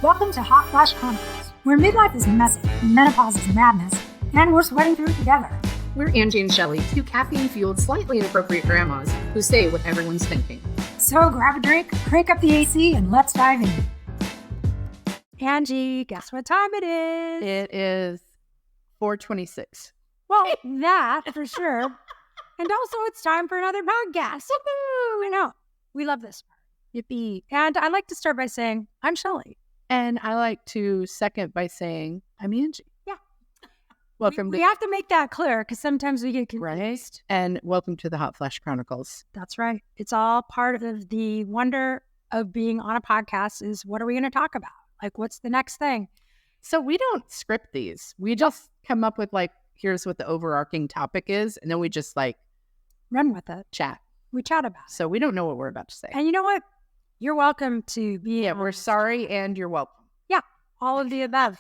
Welcome to Hot Flash Chronicles, where midlife is messy, menopause is madness, and we're sweating through it together. We're Angie and Shelly, two caffeine-fueled, slightly inappropriate grandmas who say what everyone's thinking. So grab a drink, crank up the AC, and let's dive in. Angie, guess what time it is? It is 4:26. Well, that for sure. And also it's time for another podcast. Woo-hoo! I know. We love this part. Yippee. And I like to start by saying, I'm Shelly. And I like to second by saying, I'm Angie. Yeah. Welcome We have to make that clear because sometimes we get confused. Right. And welcome to the Hot Flash Chronicles. That's right. It's all part of the wonder of being on a podcast is what are we going to talk about? Like, what's the next thing? So we don't script these. We just come up with here's what the overarching topic is. And then we just Run with it. chat. We chat about it. So we don't know what we're about to say. And you know what? You're welcome to be. Yeah, we're sorry and you're welcome. Yeah, all of the above.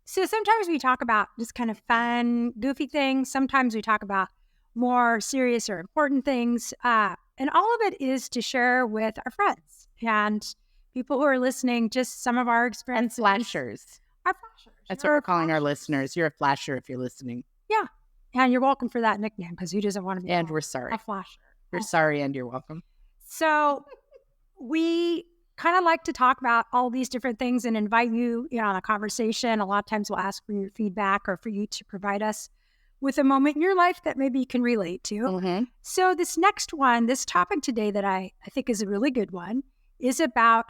So sometimes we talk about just kind of fun, goofy things. Sometimes we talk about more serious or important things. And all of it is to share with our friends and people who are listening, just some of our experiences. And flashers. Our flashers. That's what we're calling our listeners. You're a flasher if you're listening. Yeah. And you're welcome for that nickname because who doesn't want to be And we're sorry. a flasher. You're sorry and you're welcome. So we kind of like to talk about all these different things and invite you, on a conversation. A lot of times we'll ask for your feedback or for you to provide us with a moment in your life that maybe you can relate to. Mm-hmm. So this next one, this topic today that I think is a really good one is about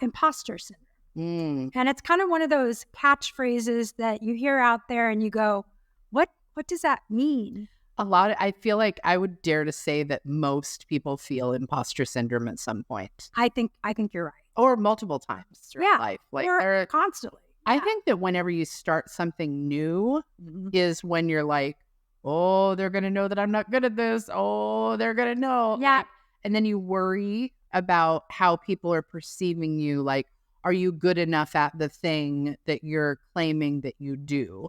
imposter syndrome. And it's kind of one of those catchphrases that you hear out there and you go, what does that mean? I feel like I would dare to say that most people feel imposter syndrome at some point. I think you're right. Or multiple times throughout life. Or constantly. I think that whenever you start something new is when you're like, oh, they're going to know that I'm not good at this. Oh, they're going to know. Yeah. And then you worry about how people are perceiving you. Like, are you good enough at the thing that you're claiming that you do?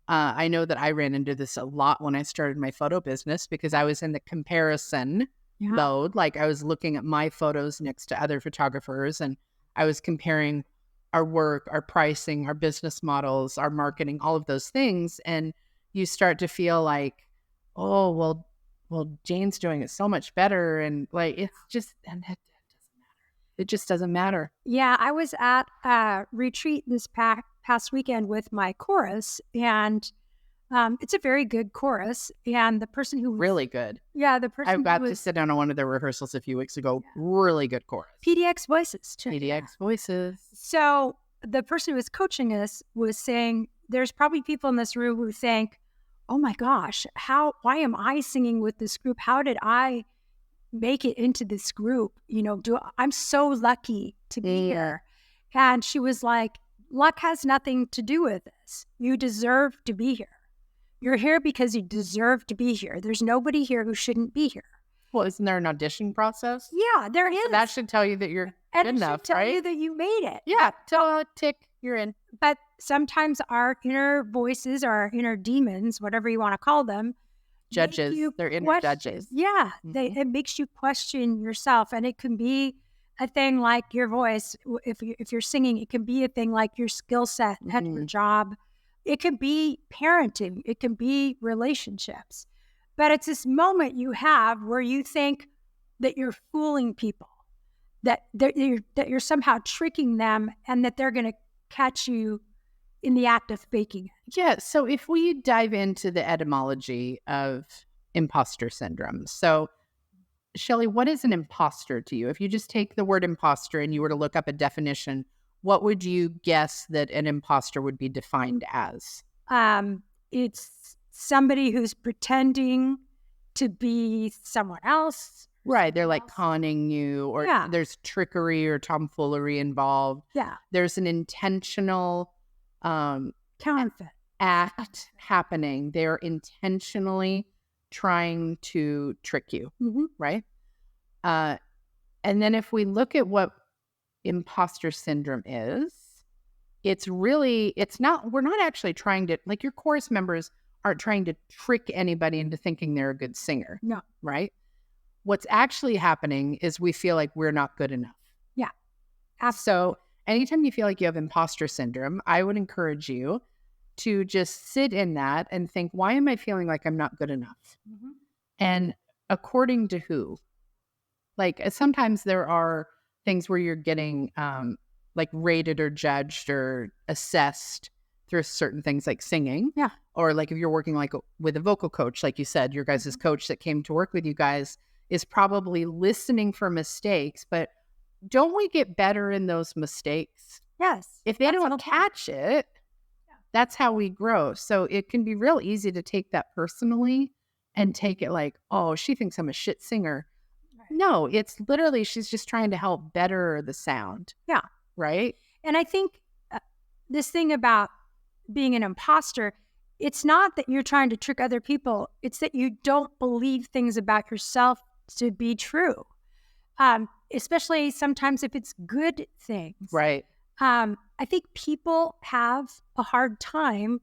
I know that I ran into this a lot when I started my photo business because I was in the comparison mode. Like I was looking at my photos next to other photographers and I was comparing our work, our pricing, our business models, our marketing, all of those things. And you start to feel like, oh, well, Jane's doing it so much better. And it's just, and it doesn't matter. It just doesn't matter. Yeah. I was at a retreat this past weekend with my chorus and it's a very good chorus. And the person who was really good. Yeah. The person I got to sit down on one of their rehearsals a few weeks ago. Yeah. Really good chorus. PDX Voices. PDX Voices. So the person who was coaching us was saying, there's probably people in this room who think, oh my gosh, why am I singing with this group? How did I make it into this group? I'm so lucky to be here. And she was like, luck has nothing to do with this. You deserve to be here. You're here because you deserve to be here. There's nobody here who shouldn't be here. Well, isn't there an audition process? Yeah, there is. So that should tell you that you're good enough, should tell right? you that you made it. Yeah, tick, you're in. But sometimes our inner voices, our inner demons, whatever you want to call them, judges, they're inner judges. Yeah, it makes you question yourself, and it can be a thing like your voice. If you're singing, it can be a thing like your skill set at your job. It can be parenting. It can be relationships. But it's this moment you have where you think that you're fooling people, that you're somehow tricking them, and that they're going to catch you in the act of faking it. Yeah. So if we dive into the etymology of imposter syndrome, so Shelly, what is an imposter to you? If you just take the word imposter and you were to look up a definition, what would you guess that an imposter would be defined as? It's somebody who's pretending to be someone else. Right. They're like conning you, or there's trickery or tomfoolery involved. Yeah. There's an intentional counterfeit act happening. They're intentionally trying to trick you, right? And then if we look at what imposter syndrome is, we're not actually trying to, like your chorus members aren't trying to trick anybody into thinking they're a good singer. No. Right? What's actually happening is we feel like we're not good enough. Yeah. So anytime you feel like you have imposter syndrome, I would encourage you to just sit in that and think, why am I feeling like I'm not good enough? Mm-hmm. And according to who? Like sometimes there are things where you're getting like rated or judged or assessed through certain things like singing. Yeah. Or like if you're working like with a vocal coach, like you said, your guys' Mm-hmm. coach that came to work with you guys is probably listening for mistakes. But don't we get better in those mistakes? Yes. If they That's don't the point. catch it, that's how we grow. So it can be real easy to take that personally and take it like, oh, she thinks I'm a shit singer. Right. No, it's literally she's just trying to help better the sound. Yeah. Right? And I think this thing about being an imposter, it's not that you're trying to trick other people. It's that you don't believe things about yourself to be true. Especially sometimes if it's good things. Right. I think people have a hard time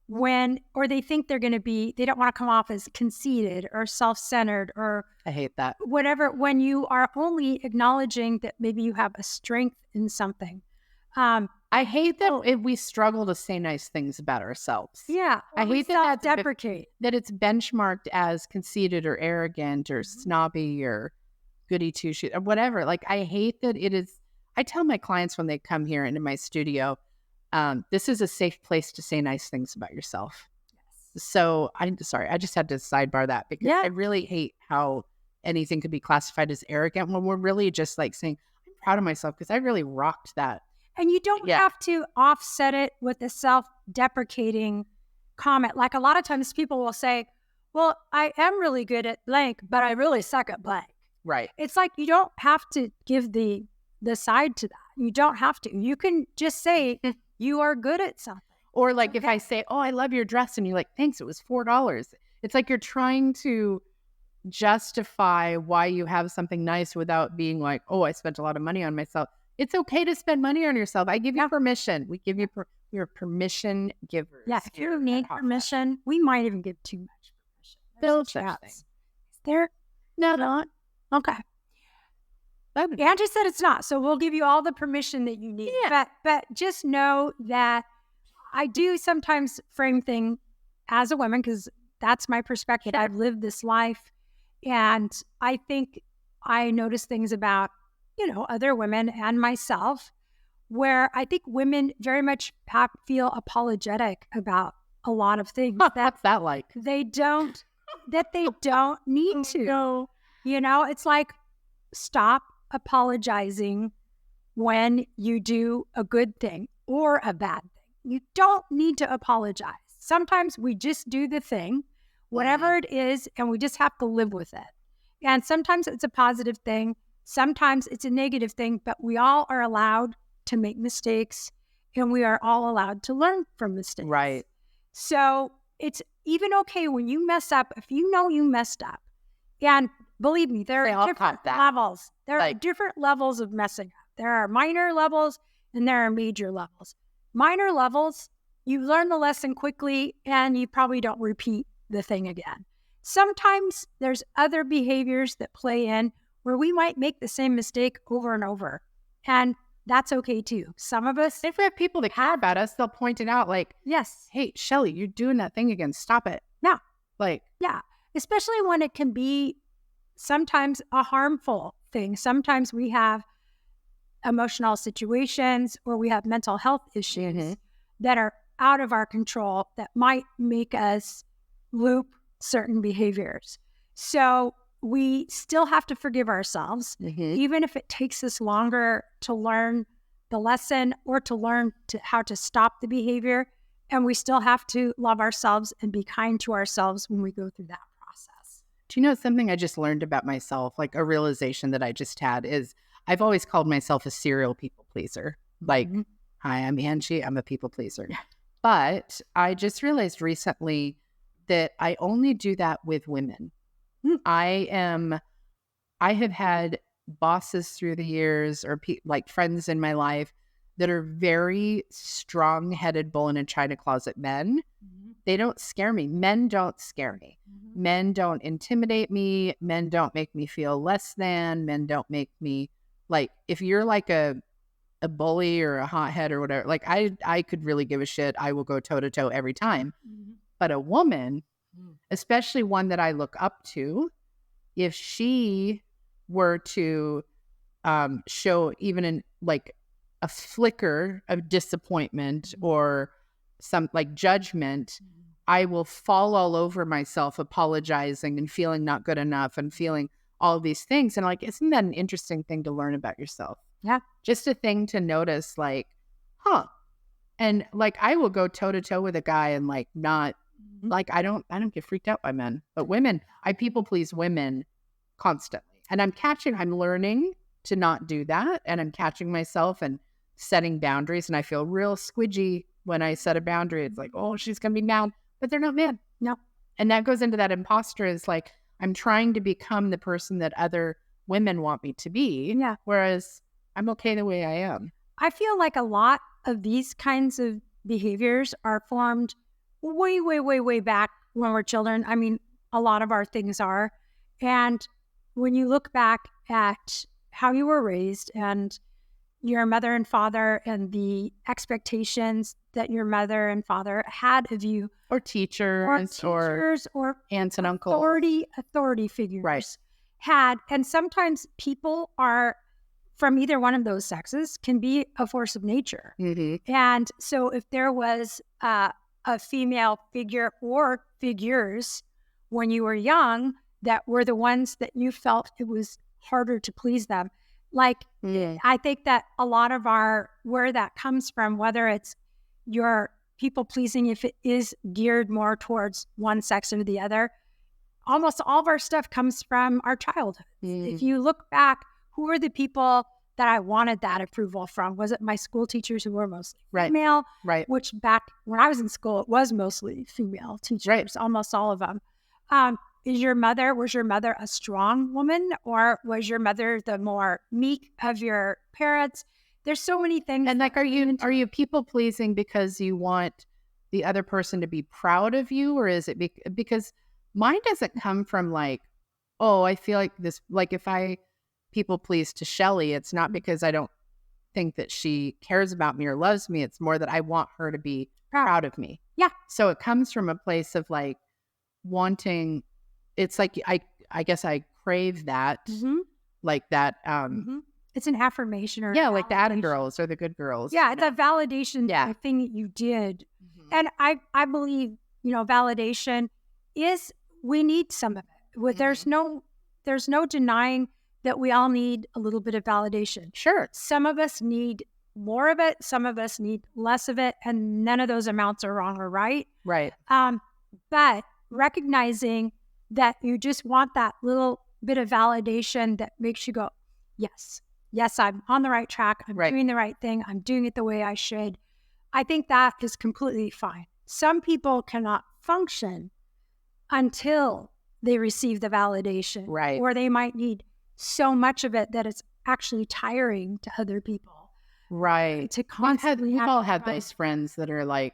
or they think they don't want to come off as conceited or self-centered or I hate that. whatever, when you are only acknowledging that maybe you have a strength in something. I hate that we struggle to say nice things about ourselves. Yeah. I hate that self-deprecate. that it's benchmarked as conceited or arrogant or snobby or goody two-shoes or whatever. Like, I hate that it is. I tell my clients when they come here into my studio, this is a safe place to say nice things about yourself. Yes. So I'm sorry, I just had to sidebar that because I really hate how anything could be classified as arrogant when we're really just like saying, I'm proud of myself because I really rocked that. And you don't have to offset it with a self-deprecating comment. Like a lot of times people will say, well, I am really good at blank, but I really suck at blank. Right. It's like you don't have to give the side to that. You don't have to. You can just say you are good at something. Or like if I say, oh, I love your dress, and you're like, thanks, it was $4. It's like you're trying to justify why you have something nice without being like, oh, I spent a lot of money on myself. It's okay to spend money on yourself. I give you permission. We give you you're permission givers. Yeah, if you need permission, we might even give too much permission. Is there? No, not. Okay. Angie said it's not, so we'll give you all the permission that you need. Yeah. But just know that I do sometimes frame things as a woman because that's my perspective. Sure. I've lived this life, and I think I notice things about other women and myself, where I think women very much feel apologetic about a lot of things. What's that like? They don't need to. No. It's like, stop apologizing when you do a good thing or a bad thing. You don't need to apologize. Sometimes we just do the thing, whatever it is, and we just have to live with it. And sometimes it's a positive thing. Sometimes it's a negative thing, but we all are allowed to make mistakes, and we are all allowed to learn from mistakes. Right. So it's even okay when you mess up, if you know you messed up. And believe me, there are different levels. There are different levels of messing up. There are minor levels and there are major levels. Minor levels, you learn the lesson quickly and you probably don't repeat the thing again. Sometimes there's other behaviors that play in where we might make the same mistake over and over. And that's okay too. Some of us, if we have people that care about us, they'll point it out like, yes, hey, Shelly, you're doing that thing again. Stop it. Yeah. Yeah. Especially when it can be sometimes a harmful thing. Sometimes we have emotional situations or we have mental health issues that are out of our control that might make us loop certain behaviors. So we still have to forgive ourselves, even if it takes us longer to learn the lesson or to learn how to stop the behavior. And we still have to love ourselves and be kind to ourselves when we go through that process. Do you know something I just learned about myself? Like a realization that I just had is I've always called myself a serial people pleaser. Like, hi, I'm Angie. I'm a people pleaser. But I just realized recently that I only do that with women. I have had bosses through the years or like friends in my life that are very strong-headed bull in a china closet men. They don't scare me. Men don't scare me. Men don't intimidate me. Men don't make me feel less than. Men don't make me like, if you're like a a bully or a hothead or whatever, like I could really give a shit. I will go toe to toe every time. But a woman, especially one that I look up to, if she were to show even in like a flicker of disappointment or some like judgment, I will fall all over myself apologizing and feeling not good enough and feeling all these things. And like, isn't that an interesting thing to learn about yourself? Yeah. Just a thing to notice, like, huh. And like, I will go toe to toe with a guy and like not like, I don't get freaked out by men, but women, I people please women constantly. And I'm learning to not do that. And I'm catching myself and setting boundaries. And I feel real squidgy when I set a boundary. It's like, oh, she's going to be mad, but they're not mad. No. And that goes into that imposter is like, I'm trying to become the person that other women want me to be. Yeah. Whereas I'm okay the way I am. I feel like a lot of these kinds of behaviors are formed way, way, way, way back when we're children. I mean, a lot of our things are. And when you look back at how you were raised and your mother and father and the expectations that your mother and father had of you, or teachers or aunts and uncles, authority figures had. And sometimes people are from either one of those sexes can be a force of nature. And so if there was a female figure or figures when you were young that were the ones that you felt it was harder to please them, like, I think that a lot of where that comes from, whether it's your people pleasing, if it is geared more towards one sex or the other, almost all of our stuff comes from our childhood. If you look back, who are the people that I wanted that approval from? Was it my school teachers who were mostly female? Right. Which back when I was in school, it was mostly female teachers, almost all of them. Was your mother a strong woman, or was your mother the more meek of your parents? There's so many things. And like, are you people pleasing because you want the other person to be proud of you, or is it because mine doesn't come from like, oh, I feel like this, like if I people please to Shelly, it's not because I don't think that she cares about me or loves me. It's more that I want her to be proud of me. Yeah. So it comes from a place of like wanting. It's like I guess I crave that, like that. It's an affirmation, or like the Atta girls or the good girls. Yeah, it's a validation thing that you did, and I believe validation is, we need some of it. There's no denying that we all need a little bit of validation. Sure, some of us need more of it, some of us need less of it, and none of those amounts are wrong or right. Right. But recognizing that you just want that little bit of validation that makes you go, yes, I'm on the right track. I'm doing the right thing. I'm doing it the way I should. I think that is completely fine. Some people cannot function until they receive the validation. Right. Or they might need so much of it that it's actually tiring to other people. Right. To constantly we've all had those friends that are like,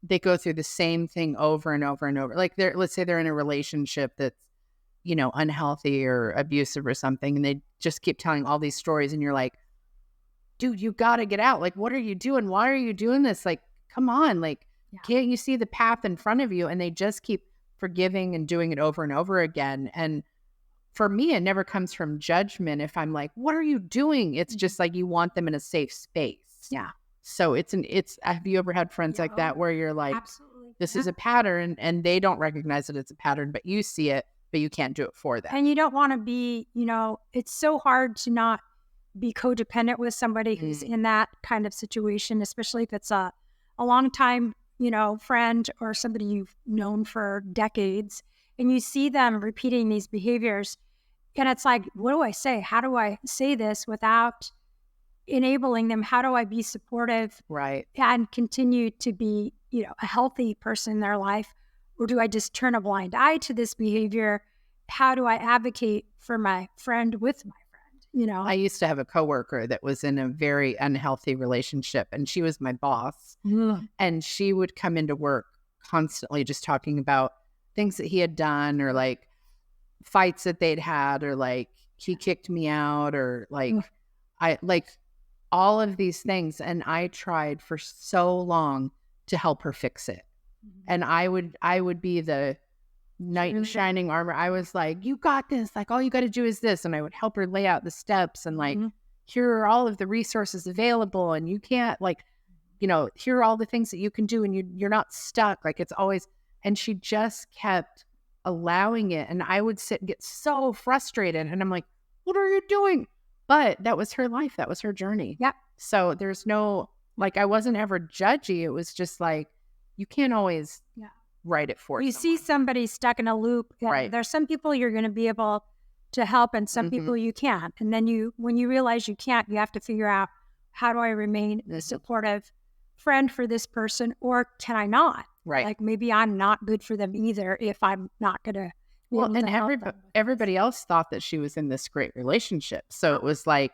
they go through the same thing over and over and over. Like let's say they're in a relationship that's, unhealthy or abusive or something, and they just keep telling all these stories, and you're like, dude, you got to get out. Like, what are you doing? Why are you doing this? Like, come on. Like, can't you see the path in front of you? And they just keep forgiving and doing it over and over again. And for me, it never comes from judgment. If I'm like, what are you doing? It's just like, you want them in a safe space. Yeah. So have you ever had friends like that where you're like, absolutely, this is a pattern, and they don't recognize that it's a pattern, but you see it, but you can't do it for them. And you don't want to be, it's so hard to not be codependent with somebody who's in that kind of situation, especially if it's a long time, friend or somebody you've known for decades, and you see them repeating these behaviors. And it's like, what do I say? How do I say this without enabling them? How do I be supportive, right, and continue to be, a healthy person in their life? Or do I just turn a blind eye to this behavior? How do I advocate for my friend with my friend? I used to have a coworker that was in a very unhealthy relationship, and she was my boss. And she would come into work constantly just talking about things that he had done, or like fights that they'd had, or like he kicked me out, or like all of these things. And I tried for so long to help her fix it. And I would be the knight in shining armor. I was like, you got this. Like, all you got to do is this. And I would help her lay out the steps and like, here are all of the resources available. And you can't like, here are all the things that you can do. And you're not stuck. Like it's always, and she just kept allowing it. And I would sit and get so frustrated. And I'm like, what are you doing? But that was her life. That was her journey. Yep. So there's no, like, I wasn't ever judgy. It was just like, you can't always write it for you someone. see somebody stuck in a loop. Right. There's some people you're going to be able to help and some people you can't. And then when you realize you can't, you have to figure out, how do I remain a supportive friend for this person, or can I not? Right. Like maybe I'm not good for them either if I'm not going to. Well, and everybody else thought that she was in this great relationship. So it was like,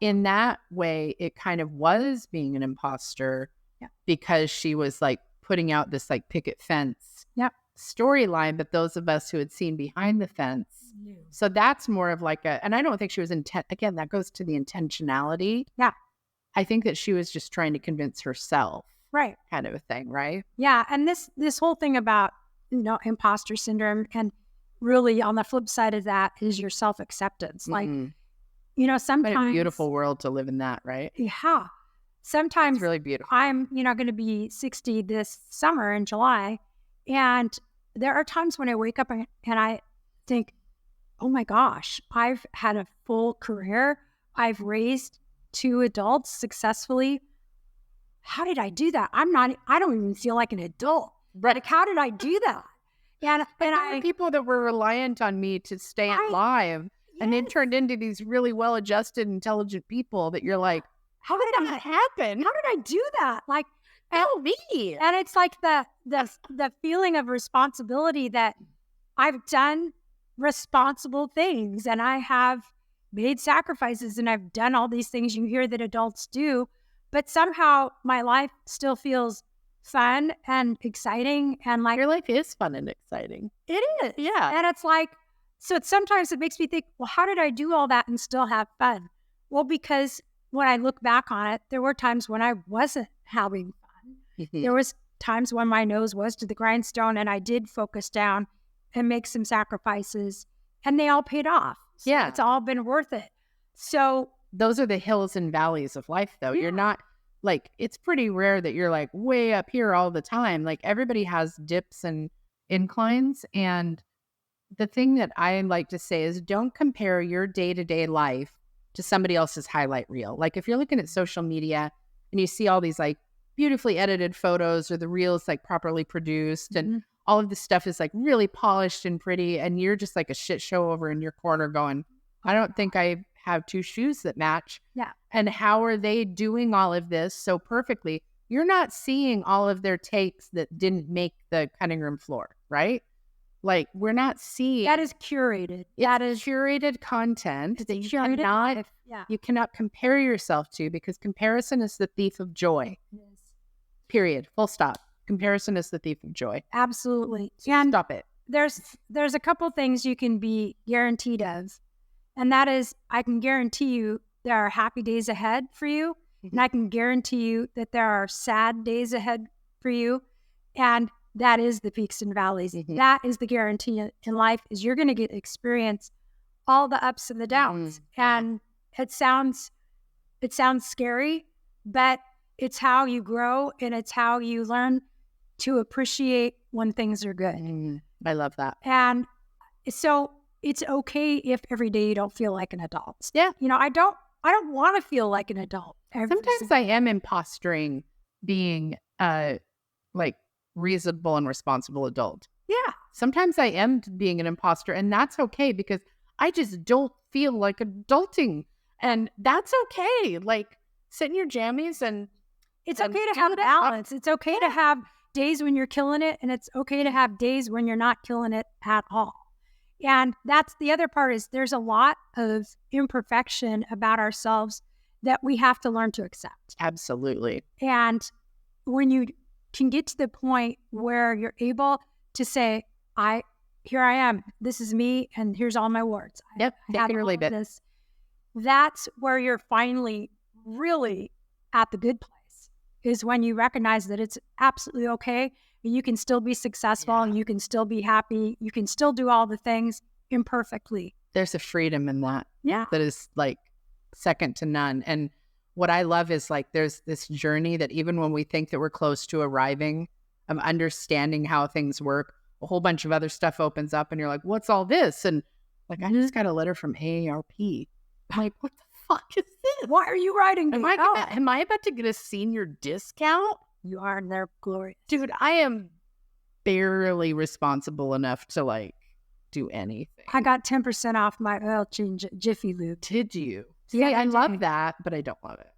in that way, it kind of was being an imposter because she was like putting out this like picket fence storyline, but those of us who had seen behind the fence. So that's more of like and I don't think she was again, that goes to the intentionality. Yeah. I think that she was just trying to convince herself. Right. Kind of a thing, right? Yeah. And this whole thing about, imposter syndrome, and really on the flip side of that is your self-acceptance. Like, sometimes. What a beautiful world to live in that, right? Yeah. Sometimes it's really beautiful. I'm, going to be 60 this summer in July. And there are times when I wake up and I think, oh my gosh, I've had a full career. I've raised 2 adults successfully. How did I do that? I don't even feel like an adult. Right. Like, how did I do that? And people that were reliant on me to stay alive, and it turned into these really well-adjusted, intelligent people that you're like, how did that happen? How did I do that? Like, tell me. And it's like the feeling of responsibility that I've done responsible things and I have made sacrifices and I've done all these things you hear that adults do, but somehow my life still feels fun and exciting, and like your life is fun and exciting. It is. Yeah. And it's like, so sometimes it makes me think, well, how did I do all that and still have fun? Well, because when I look back on it, there were times when I wasn't having fun. There was times when my nose was to the grindstone and I did focus down and make some sacrifices, and they all paid off. So it's all been worth it. So those are the hills and valleys of life, though. You're not like, it's pretty rare that you're like way up here all the time. Like everybody has dips and inclines. And the thing that I like to say is, don't compare your day-to-day life to somebody else's highlight reel. Like if you're looking at social media and you see all these like beautifully edited photos, or the reels like properly produced and all of this stuff is like really polished and pretty, and you're just like a shit show over in your corner going, I don't think I have 2 shoes that match. Yeah. And how are they doing all of this so perfectly? You're not seeing all of their takes that didn't make the cutting room floor, right? Like we're not seeing. That is curated. That is curated content that you cannot compare yourself to, because comparison is the thief of joy. Yes. Period. Full stop. Comparison is the thief of joy. Absolutely. And stop it. There's a couple things you can be guaranteed of. And that is, I can guarantee you there are happy days ahead for you. And I can guarantee you that there are sad days ahead for you. And that is the peaks and valleys. That is the guarantee in life, is you're going to get experience all the ups and the downs. And it sounds scary, but it's how you grow and it's how you learn to appreciate when things are good. I love that. And so it's okay if every day you don't feel like an adult. Yeah. I don't want to feel like an adult. Sometimes I am impostering being like reasonable and responsible adult. Yeah. Sometimes I am being an imposter, and that's okay, because I just don't feel like adulting. And that's okay. Like, sit in your jammies and it's okay to have balance. It's okay to have days when you're killing it, and it's okay to have days when you're not killing it at all. And that's the other part, is there's a lot of imperfection about ourselves that we have to learn to accept. Absolutely. And when you can get to the point where you're able to say, here I am, this is me, and here's all my warts. Yep. Take it or leave it. That's where you're finally really at the good place is when you recognize that it's absolutely okay. You can still be successful and you can still be happy. You can still do all the things imperfectly. There's a freedom in that. Yeah. That is like second to none. And what I love is like there's this journey that even when we think that we're close to arriving, understanding how things work, a whole bunch of other stuff opens up and you're like, what's all this? And like, I just got a letter from AARP. I'm like, what the fuck is this? Why are you writing me? Am I about to get a senior discount? You are in their glory. Dude, I am barely responsible enough to like do anything. I got 10% off my oil change at Jiffy Lube. Did you? Yeah, See, I I love did. that, but I don't love it.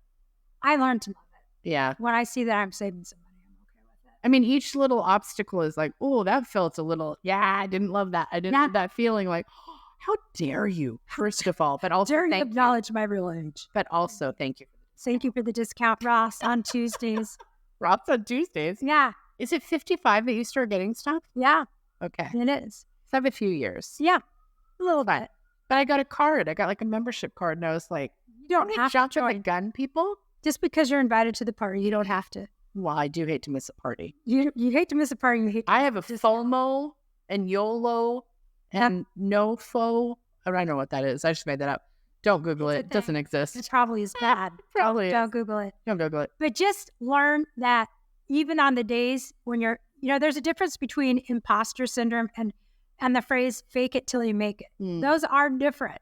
I learned to love it. Yeah. When I see that I'm saving some money, I'm okay with it. I mean, each little obstacle is like, oh, that felt a little, I didn't love that. I didn't have that feeling like, oh, how dare you, first of all, but also dare you thank you. acknowledge my real age. But also thank you. Thank you for the discount, Ross, on Tuesdays. Ross on Tuesdays? Yeah. Is it 55 that you start getting stuff? Yeah. Okay. It is. So I have a few years. Yeah. A little Fine. bit. But I got a card. I got like a membership card and I was like, You don't have to jump join. the gun, people? Just because you're invited to the party, you don't have to. Well, I do hate to miss a party. You hate to miss a party. You hate to I have a FOMO and YOLO and NOFO. I don't know what that is. I just made that up. Don't Google it. It doesn't exist. It probably is bad. Probably Don't is. Google it. Don't Google it. But just learn that even on the days when you're, there's a difference between imposter syndrome and the phrase "fake it till you make it." Those are different.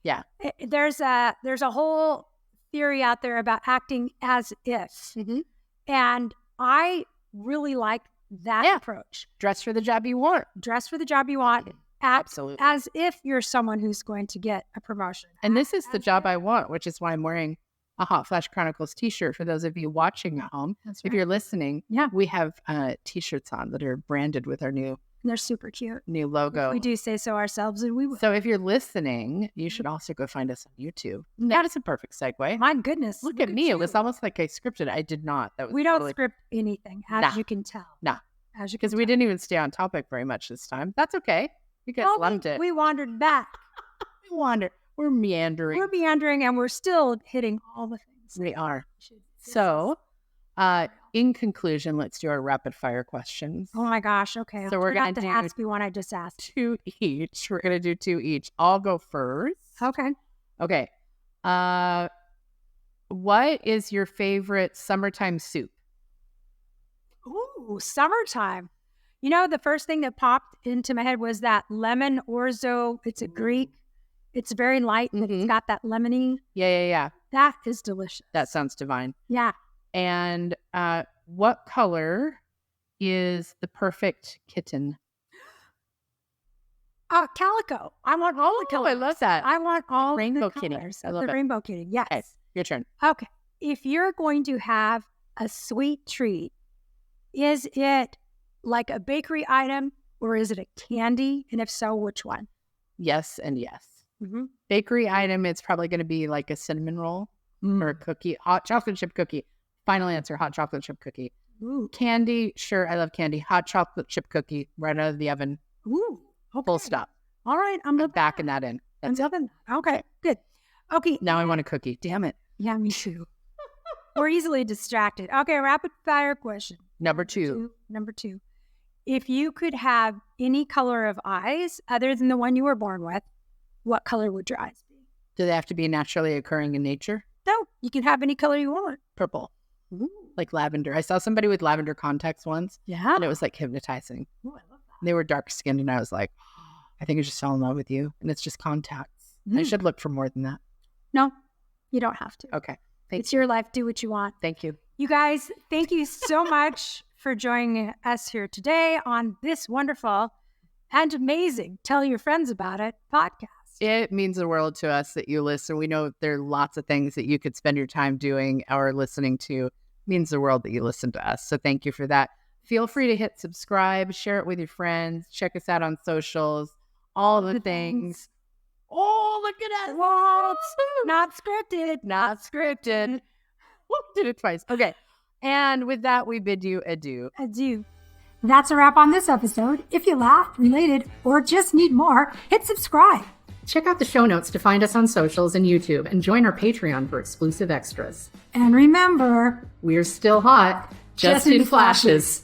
Yeah. There's a whole theory out there about acting as if, and I really like that approach. Dress for the job you want. Dress for the job you want. Act Absolutely. as if you're someone who's going to get a promotion. And this is the job I want, which is why I'm wearing a Hot Flash Chronicles t-shirt for those of you watching at home. That's If you're listening, Yeah. we have t-shirts on that are branded with our new They're super cute. logo. We do say so ourselves, and we will. So if you're listening, you should also go find us on YouTube. That is a perfect segue. My goodness. Look at me. It was almost like I scripted it. I did not. That was We don't totally... script anything, as you can tell. Nah. As you Because we didn't even stay on topic very much this time. That's okay. You guys loved it. We wandered back. We wandered. We're meandering. We're meandering, and we're still hitting all the things. We are. So, in conclusion, let's do our rapid fire questions. Oh my gosh. Okay. So we're going to ask me one I just asked. 2 each. We're going to do 2 each. I'll go first. Okay. Okay. What is your favorite summertime soup? Ooh, summertime. The first thing that popped into my head was that lemon orzo. It's a Greek. It's very light, but it's got that lemony. Yeah. That is delicious. That sounds divine. Yeah. And what color is the perfect kitten? Calico. I want all the colors. I love that. I want all Rainbow the kitty. colors. I love the it. rainbow kitty. Yes. Okay, your turn. Okay. If you're going to have a sweet treat, is it like a bakery item or is it a candy? And if so, which one? Yes and yes. Bakery item, it's probably going to be like a cinnamon roll or a cookie, hot chocolate chip cookie. Final answer, hot chocolate chip cookie. Ooh. Candy, sure, I love candy. Hot chocolate chip cookie right out of the oven. Ooh. Okay. Full stop. All right. I'm backing that in. I'm loving that. Okay. Good. Okay. Now I want a cookie. Damn it. Yeah, me too. We're easily distracted. Okay. Rapid fire question. Number two. Number two. If you could have any color of eyes other than the one you were born with, what color would your eyes be? Do they have to be naturally occurring in nature? No, you can have any color you want. Purple. Ooh. Like lavender. I saw somebody with lavender contacts once. Yeah. And it was like hypnotizing. Ooh, I love that. They were dark skinned and I was like, I think I just fell in love with you. And it's just contacts. I should look for more than that. No, you don't have to. Okay. It's your life. Do what you want. Thank you. You guys, thank you so much for joining us here today on this wonderful and amazing Tell Your Friends About It podcast. It means the world to us that you listen. We know there are lots of things that you could spend your time doing or listening to. It means the world that you listen to us. So thank you for that. Feel free to hit subscribe, share it with your friends, check us out on socials, all the things. Oh, look at us. Whoa, not scripted. Not scripted. Whoop, did it twice. Okay. And with that, we bid you adieu. Adieu. That's a wrap on this episode. If you laughed, related, or just need more, hit subscribe. Check out the show notes to find us on socials and YouTube, and join our Patreon for exclusive extras. And remember, We're still hot, just in flashes.